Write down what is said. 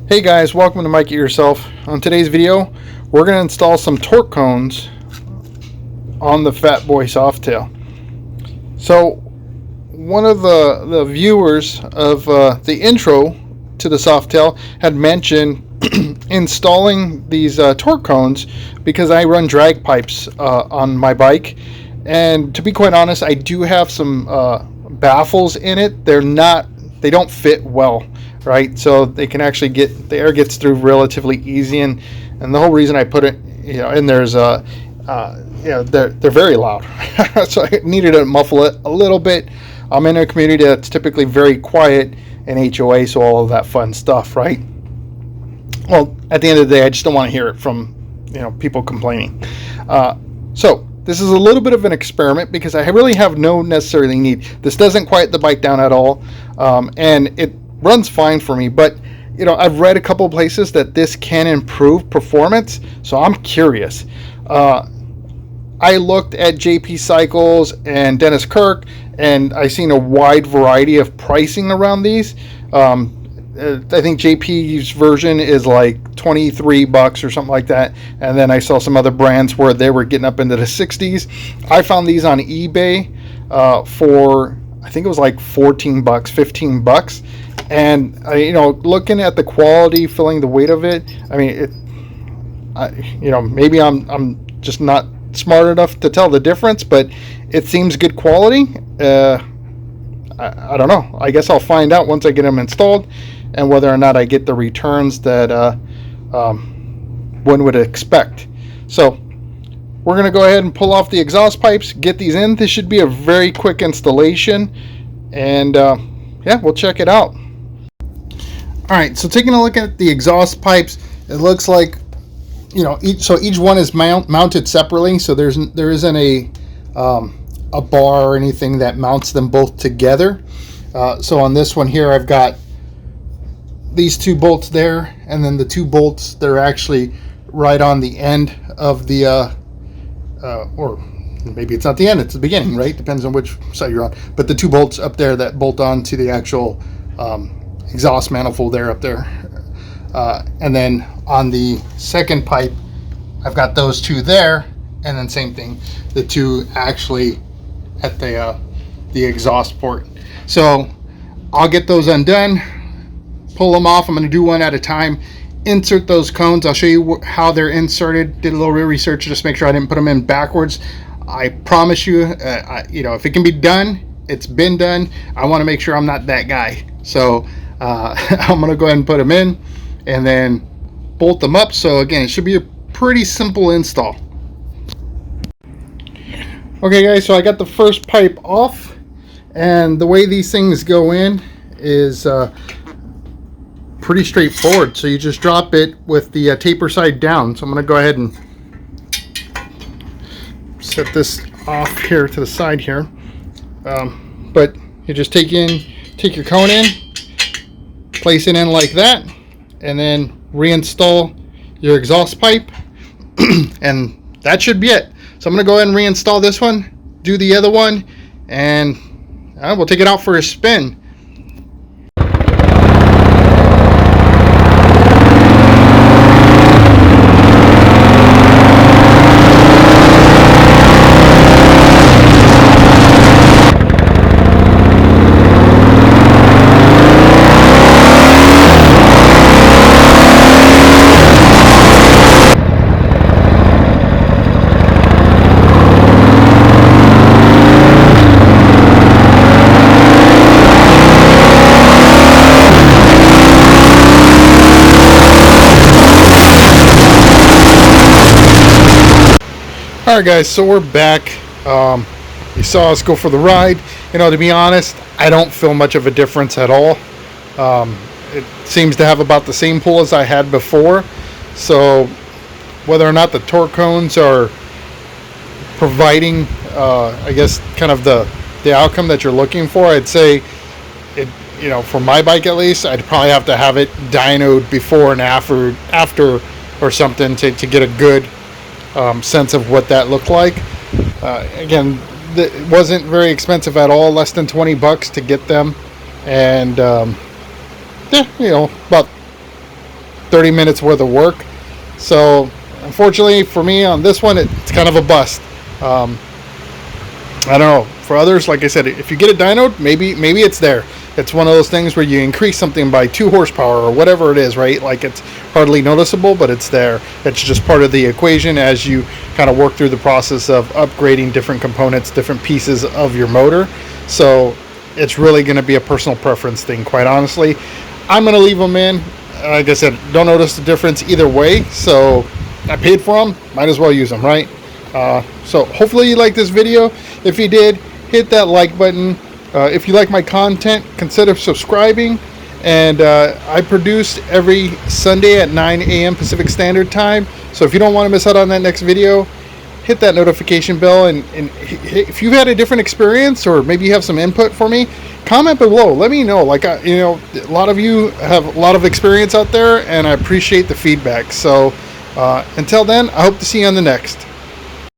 Hey guys, welcome to Mike It Yourself. On today's video, we're going to install some torque cones on the Fatboy Softail. So, one of the viewers of the intro to the Softail had mentioned installing these torque cones because I run drag pipes on my bike, and to be quite honest, I do have some baffles in it. They don't fit well, right? So they can actually the air gets through relatively easy, and the whole reason I put it, in there's they're very loud, so I needed to muffle it a little bit. I'm in a community that's typically very quiet and HOA, so all of that fun stuff, right? Well, at the end of the day, I just don't want to hear it from people complaining. So this is a little bit of an experiment because I really have no necessarily need. This doesn't quiet the bike down at all, and it runs fine for me. But I've read a couple of places that this can improve performance, so I'm curious. I looked at JP Cycles and Dennis Kirk, and I seen a wide variety of pricing around these. I think JP's version is like $23 or something like that, and then I saw some other brands where they were getting up into the 60s. I found these on eBay for, I think it was like $14, $15, and looking at the quality, feeling the weight of it, I mean, maybe I'm just not smart enough to tell the difference, but it seems good quality. I don't know. I guess I'll find out once I get them installed, and whether or not I get the returns that one would expect. So we're going to go ahead and pull off the exhaust pipes, get these in. This should be a very quick installation, and yeah, we'll check it out. Alright, so taking a look at the exhaust pipes, it looks like each one is mounted separately, so there isn't a bar or anything that mounts them both together. So on this one here, I've got these two bolts there, and then the two bolts, they're actually right on the end of the or maybe it's not the end, it's the beginning, right? Depends on which side you're on. But the two bolts up there that bolt on to the actual exhaust manifold there up there. And then on the second pipe, I've got those two there, and then same thing, the two actually at the exhaust port. So I'll get those undone, pull them off. I'm going to do one at a time, insert those cones. I'll show you how they're inserted. Did a little research just to make sure I didn't put them in backwards. I promise you, if it can be done, it's been done. I want to make sure I'm not that guy. So I'm going to go ahead and put them in and then bolt them up. So again, it should be a pretty simple install. Okay guys, so I got the first pipe off, and the way these things go in is pretty straightforward. So you just drop it with the taper side down. So I'm going to go ahead and set this off here to the side here. But you just take your cone in, place it in like that, and then reinstall your exhaust pipe, and that should be it. So I'm going to go ahead and reinstall this one, do the other one, and we'll take it out for a spin. Alright guys, so we're back. You saw us go for the ride. To be honest, I don't feel much of a difference at all. It seems to have about the same pull as I had before. So whether or not the torque cones are providing, I guess, kind of the outcome that you're looking for, I'd say, for my bike at least, I'd probably have to have it dynoed before and after or something to get a good sense of what that looked like. Again, it wasn't very expensive at all, less than $20 to get them, and yeah, about 30 minutes worth of work. So unfortunately for me on this one, it's kind of a bust. I don't know. For others, like I said, if you get it dynoed, maybe it's there. It's one of those things where you increase something by 2 horsepower or whatever it is, right? Like it's hardly noticeable, but it's there. It's just part of the equation as you kind of work through the process of upgrading different components, different pieces of your motor. So it's really going to be a personal preference thing, quite honestly. I'm going to leave them in. Like I said, don't notice the difference either way. So I paid for them, might as well use them, right? So hopefully you like this video. If you did, hit that like button. If you like my content, consider subscribing. And I produce every Sunday at 9 a.m. Pacific Standard Time. So if you don't want to miss out on that next video, hit that notification bell. And if you've had a different experience, or maybe you have some input for me, comment below. Let me know. Like, a lot of you have a lot of experience out there, and I appreciate the feedback. So until then, I hope to see you on the next.